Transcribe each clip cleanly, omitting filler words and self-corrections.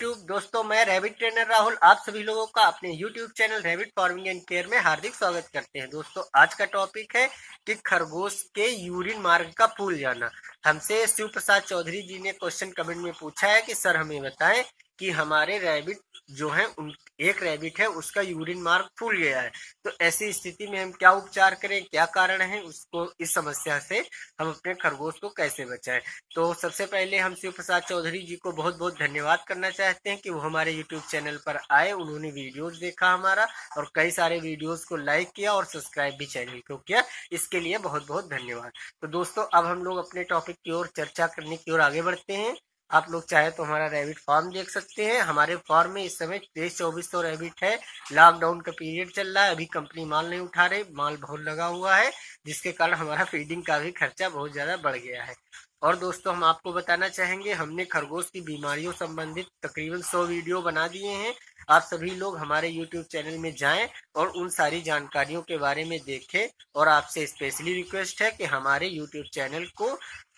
YouTube दोस्तों, मैं rabbit trainer Rahul आप सभी लोगों का अपने YouTube channel rabbit farming and care में हार्दिक स्वागत करते हैं। दोस्तों, आज का टॉपिक है कि खरगोश के यूरिन मार्ग का फूल जाना। हमसे शिव प्रसाद चौधरी जी ने क्वेश्चन कमेंट में पूछा है कि सर हमें बताएं कि हमारे रैबिट जो है एक रैबिट है उसका यूरिन मार्ग फूल गया है, तो ऐसी स्थिति में हम क्या उपचार करें, क्या कारण है उसको, इस समस्या से हम अपने खरगोश को कैसे बचाएं। तो सबसे पहले हम शिव प्रसाद चौधरी जी को बहुत बहुत धन्यवाद करना चाहते हैं कि वो हमारे यूट्यूब चैनल पर आए, उन्होंने वीडियोस देखा हमारा और कई सारे वीडियोस को लाइक किया और सब्सक्राइब भी चैनल को किया। इसके लिए बहुत बहुत धन्यवाद। तो दोस्तों, अब हम लोग अपने टॉपिक की ओर चर्चा करने की ओर आगे बढ़ते हैं। आप लोग चाहे तो हमारा रैबिट फार्म देख सकते हैं। हमारे फार्म में इस समय 2300-2400 रैबिट है। लॉकडाउन का पीरियड चल रहा है, अभी कंपनी माल नहीं उठा रही, माल बहुत लगा हुआ है, जिसके कारण हमारा फीडिंग का भी खर्चा बहुत ज्यादा बढ़ गया है। और दोस्तों, हम आपको बताना चाहेंगे, हमने खरगोश की बीमारियों संबंधित तकरीबन 100 वीडियो बना दिए हैं। आप सभी लोग हमारे YouTube चैनल में जाएं और उन सारी जानकारियों के बारे में देखें। और आपसे स्पेशली रिक्वेस्ट है कि हमारे YouTube चैनल को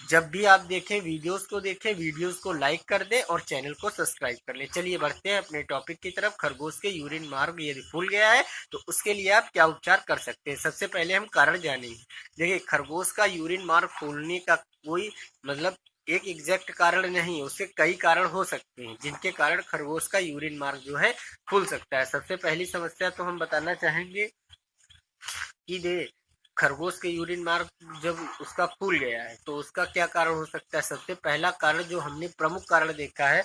जब भी आप देखें, वीडियोस को लाइक कर दें और चैनल को सब्सक्राइब कर लें। चलिए बढ़ते हैं अपने टॉपिक की तरफ। खरगोश के यूरिन मार्ग यदि फूल गया है तो उसके लिए आप क्या उपचार कर सकते हैं। सबसे पहले हम कारण जानेंगे। देखिए, खरगोश का यूरिन मार्ग फूलने का कोई मतलब एक एग्जैक्ट कारण नहीं, उसके कई कारण हो सकते हैं जिनके कारण खरगोश का यूरिन मार्ग जो है फूल सकता है। सबसे पहली समस्या तो हम बताना चाहेंगे कि खरगोश के यूरिन मार्ग जब उसका फूल गया है तो उसका क्या कारण हो सकता है। सबसे पहला कारण जो हमने प्रमुख कारण देखा है,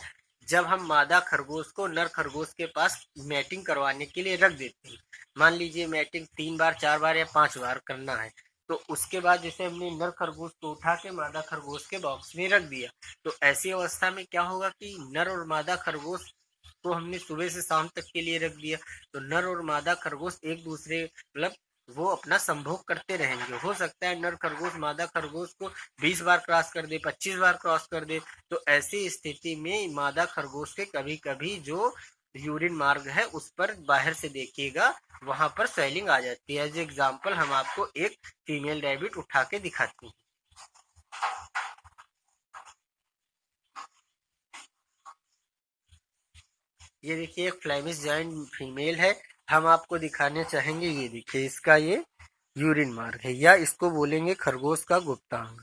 जब हम मादा खरगोश को नर खरगोश के पास मैटिंग करवाने के लिए रख देते हैं। मान लीजिए मैटिंग 3 बार 4 बार या 5 बार करना है, तो उसके बाद जैसे हमने नर खरगोश को उठा के मादा खरगोश के बॉक्स में रख दिया, तो ऐसी अवस्था में क्या होगा कि नर और मादा खरगोश को हमने सुबह से शाम तक के लिए रख दिया, तो नर और मादा खरगोश एक दूसरे मतलब वो अपना संभोग करते रहेंगे। हो सकता है नर खरगोश मादा खरगोश को 20 बार क्रॉस कर दे, 25 बार क्रॉस कर दे, तो ऐसी स्थिति में मादा खरगोश के कभी कभी जो यूरिन मार्ग है उस पर बाहर से देखिएगा, वहां पर स्वेलिंग आ जाती है। एज एग्जाम्पल हम आपको एक फीमेल रैबिट उठा के दिखाते हैं। ये देखिए, एक फ्लैमिश जॉइंट फीमेल है। हम आपको दिखाने चाहेंगे, ये देखिए इसका ये यूरिन मार्ग है, या इसको बोलेंगे खरगोश का गुप्तांग।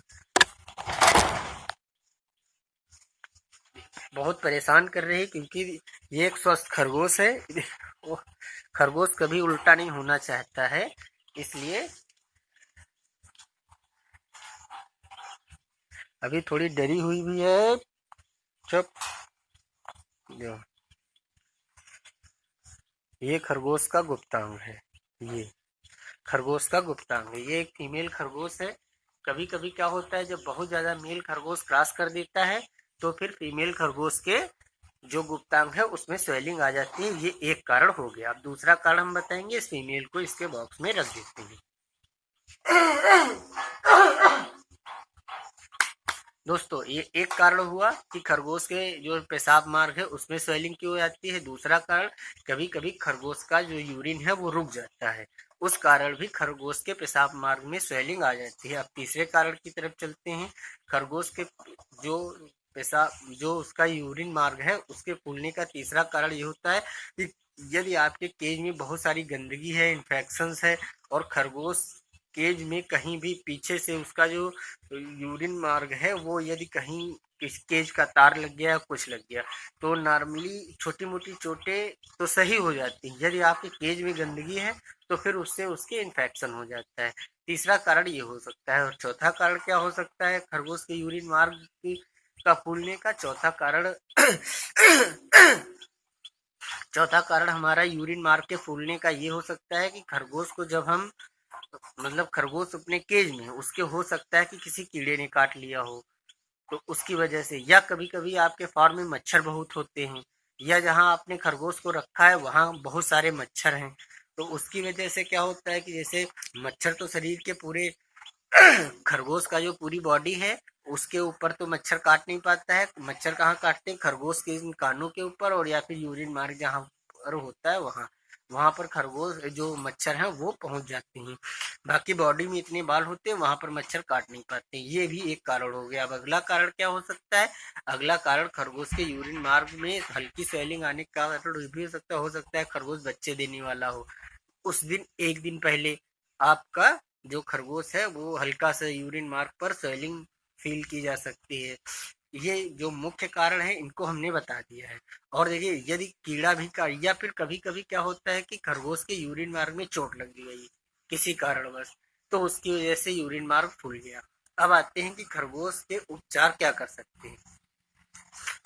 बहुत परेशान कर रही है क्योंकि ये एक स्वस्थ खरगोश है। खरगोश कभी उल्टा नहीं होना चाहता है, इसलिए अभी थोड़ी डरी हुई भी है। चुप। ये खरगोश का गुप्तांग है, ये खरगोश का गुप्तांग है। ये एक फीमेल खरगोश है। कभी कभी क्या होता है, जब बहुत ज्यादा मेल खरगोश क्रॉस कर देता है तो फिर फीमेल खरगोश के जो गुप्तांग है उसमें स्वेलिंग आ जाती है। ये एक कारण हो गया। अब दूसरा कारण हम बताएंगे, इस फीमेल को इसके बॉक्स में रख देते हैं। दोस्तों, ये एक कारण हुआ कि खरगोश के जो पेशाब मार्ग है उसमें स्वेलिंग क्यों आती है। दूसरा कारण, कभी कभी खरगोश का जो यूरिन है वो रुक जाता है, उस कारण भी खरगोश के पेशाब मार्ग में स्वेलिंग आ जाती है। अब तीसरे कारण की तरफ चलते हैं। खरगोश के जो पेशाब, जो उसका यूरिन मार्ग है उसके फूलने का तीसरा कारण ये होता है कि यदि आपके केज में बहुत सारी गंदगी है, इन्फेक्शन है, और खरगोश केज में कहीं भी पीछे से उसका जो यूरिन मार्ग है वो यदि कहीं किस केज का तार लग गया, कुछ लग गया, तो नॉर्मली छोटी मोटी चोटें तो सही हो जाती हैं। यदि आपके केज में गंदगी है तो फिर उससे उसके इन्फेक्शन हो जाता है। तीसरा कारण ये हो सकता है। और चौथा कारण क्या हो सकता है खरगोश के यूरिन मार्ग का फूलने का? चौथा कारण हमारा यूरिन मार्ग के फूलने का ये हो सकता है कि खरगोश को जब हम खरगोश अपने केज में, उसके हो सकता है कि किसी कीड़े ने काट लिया हो, तो उसकी वजह से, या कभी कभी आपके फार्म में मच्छर बहुत होते हैं, या जहां आपने खरगोश को रखा है वहां बहुत सारे मच्छर हैं, तो उसकी वजह से क्या होता है कि जैसे मच्छर तो शरीर के पूरे खरगोश का जो पूरी बॉडी है उसके ऊपर तो मच्छर काट नहीं पाता है। मच्छर कहाँ काटते हैं? खरगोश के कानों के ऊपर, और या फिर यूरिन मार्ग जहाँ पर होता है वहां। वहां पर खरगोश जो मच्छर हैं वो पहुंच जाते हैं। बाकी बॉडी में इतने बाल होते हैं, वहां पर मच्छर काट नहीं पाते। ये भी एक कारण हो गया। अब अगला कारण क्या हो सकता है? अगला कारण खरगोश के यूरिन मार्ग में हल्की स्वेलिंग आने का कारण भी हो सकता है खरगोश बच्चे देने वाला हो। उस दिन एक दिन पहले आपका जो खरगोश है वो हल्का सा यूरिन मार्ग पर स्वेलिंग फील की जा सकती है। ये जो मुख्य कारण है इनको हमने बता दिया है। और देखिए, यदि कीड़ा भी का या फिर कभी कभी क्या होता है कि खरगोश के यूरिन मार्ग में चोट लग गई किसी कारणवश, तो उसकी वजह से यूरिन मार्ग फूल गया। अब आते हैं कि खरगोश के उपचार क्या कर सकते हैं।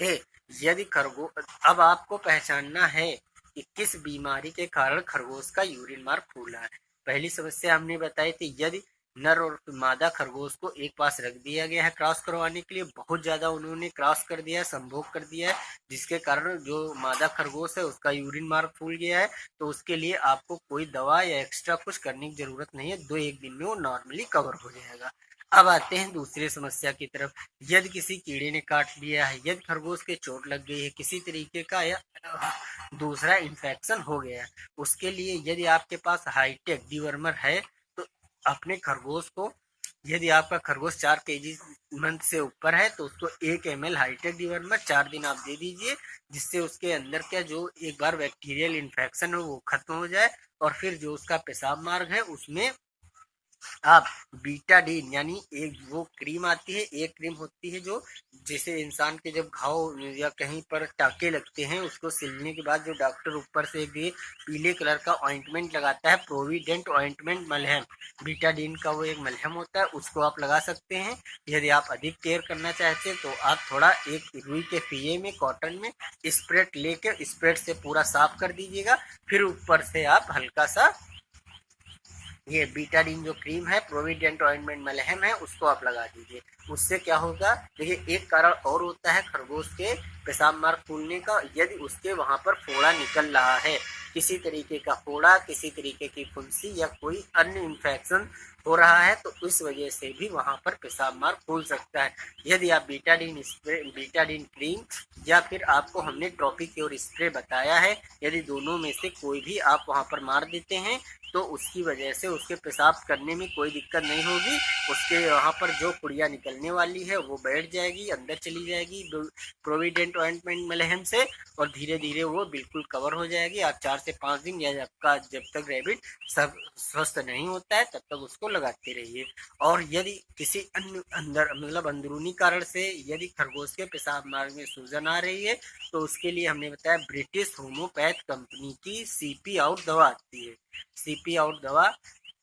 ए, यदि खरगोश अब आपको पहचानना है कि किस बीमारी के कारण खरगोश का यूरिन मार्ग फूला है। पहली समस्या हमने बताई थी, यदि नर और मादा खरगोश को एक पास रख दिया गया है क्रॉस करवाने के लिए, बहुत ज्यादा उन्होंने क्रॉस कर दिया है, संभोग कर दिया है, जिसके कारण जो मादा खरगोश है उसका यूरिन मार्ग फूल गया है, तो उसके लिए आपको कोई दवा या एक्स्ट्रा कुछ करने की जरूरत नहीं है। 2-1 दिन में वो नॉर्मली कवर हो जाएगा। अब आते हैं दूसरी समस्या की तरफ। यदि किसी कीड़े ने काट लिया है, यदि खरगोश के चोट लग गई है किसी तरीके का, या दूसरा इन्फेक्शन हो गया है, उसके लिए यदि आपके पास हाईटेक डीवर्मर है तो अपने खरगोश को, यदि आपका खरगोश 4 kg मंथ से ऊपर है तो उसको 1 ml हाईटेक डीवर्मर 4 दिन आप दे दीजिए, जिससे उसके अंदर क्या जो एक बार बैक्टीरियल इन्फेक्शन हो वो खत्म हो जाए, और फिर जो उसका पेशाब मार्ग है उसमें आप बीटाडीन यानी एक वो क्रीम आती है, एक क्रीम होती है जो जैसे इंसान के जब घाव या कहीं पर टाके लगते हैं उसको सिलने के बाद जो डॉक्टर ऊपर से एक पीले कलर का ऑइंटमेंट लगाता है, प्रोविडेंट ऑइंटमेंट मलहम, बीटाडीन का वो एक मलहम होता है, उसको आप लगा सकते हैं। यदि आप अधिक केयर करना चाहते हैं तो आप थोड़ा एक रुई के पिए में कॉटन में स्प्रेड लेकर स्प्रेड से पूरा साफ कर दीजिएगा, फिर ऊपर से आप हल्का सा ये बीटाडीन जो क्रीम है, प्रोविडेंट ऑइंटमेंट मलहम है, उसको आप लगा दीजिए। उससे क्या होगा, देखिए एक कारण और होता है खरगोश के पेशाब मार्ग फूलने का, यदि उसके वहां पर फोड़ा निकल रहा है, किसी तरीके का फोड़ा, किसी तरीके की फुंसी या कोई अन्य इन्फेक्शन हो रहा है, तो इस वजह से भी वहां पर पेशाब मार्ग फूल सकता है। यदि आप बीटाडीन स्प्रे, बीटाडीन क्रीम या फिर आपको हमने ट्रॉपी क्योर स्प्रे बताया है, यदि दोनों में से कोई भी आप वहां पर मार देते हैं तो उसकी वजह से उसके पेशाब करने में कोई दिक्कत नहीं होगी। उसके वहाँ पर जो पुड़िया निकलने वाली है वो बैठ जाएगी, अंदर चली जाएगी प्रोविडेंट ऑइंटमेंट मलहम से, और धीरे धीरे वो बिल्कुल कवर हो जाएगी। आप 4 से 5 दिन या जब तक रैबिट सब स्वस्थ नहीं होता है तब तक उसको लगाते रहिए। और यदि किसी अन्य अंदर मतलब अंदरूनी कारण से यदि खरगोश के पेशाब मार्ग में सूजन आ रही है तो उसके लिए हमने बताया ब्रिटिश होम्योपैथ कंपनी की सीपी आउट दवा आती है। सीपी आउट दवा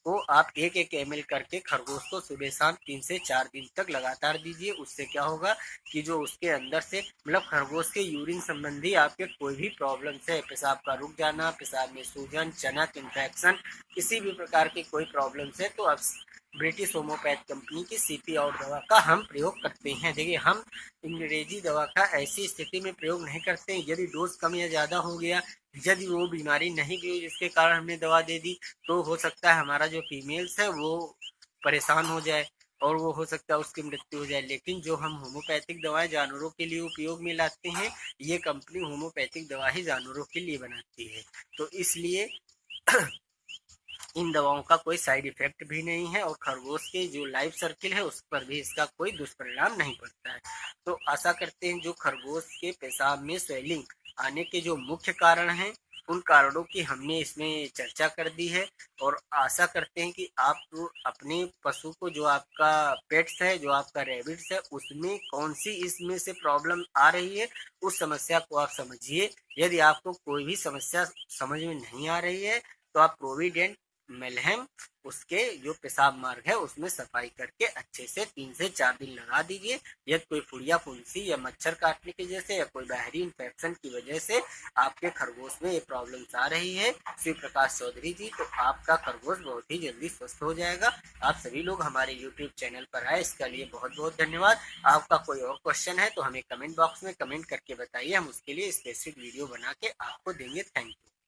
को आप 1-1 ml करके खरगोश को सुबह शाम 3 से 4 दिन तक लगातार दीजिए। उससे क्या होगा कि जो उसके अंदर से मतलब खरगोश के यूरिन संबंधी आपके कोई भी प्रॉब्लम है, पेशाब का रुक जाना, पेशाब में सूजन, चनक इन्फेक्शन, किसी भी प्रकार की कोई प्रॉब्लम है, तो अब ब्रिटिश होम्योपैथ कंपनी की सीपी आउट दवा का हम प्रयोग करते हैं। देखिए, हम अंग्रेजी दवा का ऐसी स्थिति में प्रयोग नहीं करते हैं यदि डोज कम या ज़्यादा हो गया, यदि वो बीमारी नहीं गई जिसके कारण हमने दवा दे दी, तो हो सकता है हमारा जो फीमेल्स है वो परेशान हो जाए और वो हो सकता है उसकी मृत्यु हो जाए। लेकिन जो हम होम्योपैथिक दवाएं जानवरों के लिए उपयोग में लाते हैं, ये कंपनी होम्योपैथिक दवा ही जानवरों के लिए बनाती है, तो इसलिए इन दवाओं का कोई साइड इफेक्ट भी नहीं है और खरगोश के जो लाइफ सर्किल है उस पर भी इसका कोई दुष्परिणाम नहीं पड़ता है। तो आशा करते हैं जो खरगोश के पेशाब में स्वेलिंग आने के जो मुख्य कारण हैं उन कारणों की हमने इसमें चर्चा कर दी है, और आशा करते हैं कि आप अपने पशु को, जो आपका पेट्स है, जो आपका रैबिट्स है, उसमें कौन सी इसमें से प्रॉब्लम आ रही है उस समस्या को आप समझिए। यदि आपको कोई भी समस्या समझ में नहीं आ रही है तो आप प्रोविडेंट मलहम उसके जो पेशाब मार्ग है उसमें सफाई करके अच्छे से 3 से 4 दिन लगा दीजिए। यदि कोई फुड़िया फुंसी या मच्छर काटने की वजह से या कोई बाहरी इन्फेक्शन की वजह से आपके खरगोश में ये प्रॉब्लम्स आ रही है शिव प्रकाश चौधरी जी, तो आपका खरगोश बहुत ही जल्दी स्वस्थ हो जाएगा। आप सभी लोग हमारे यूट्यूब चैनल पर आए, इसके लिए बहुत बहुत धन्यवाद। आपका कोई और क्वेश्चन है तो हमें कमेंट बॉक्स में कमेंट करके बताइए, हम उसके लिए स्पेसिफिक वीडियो बना के आपको देंगे। Thank you.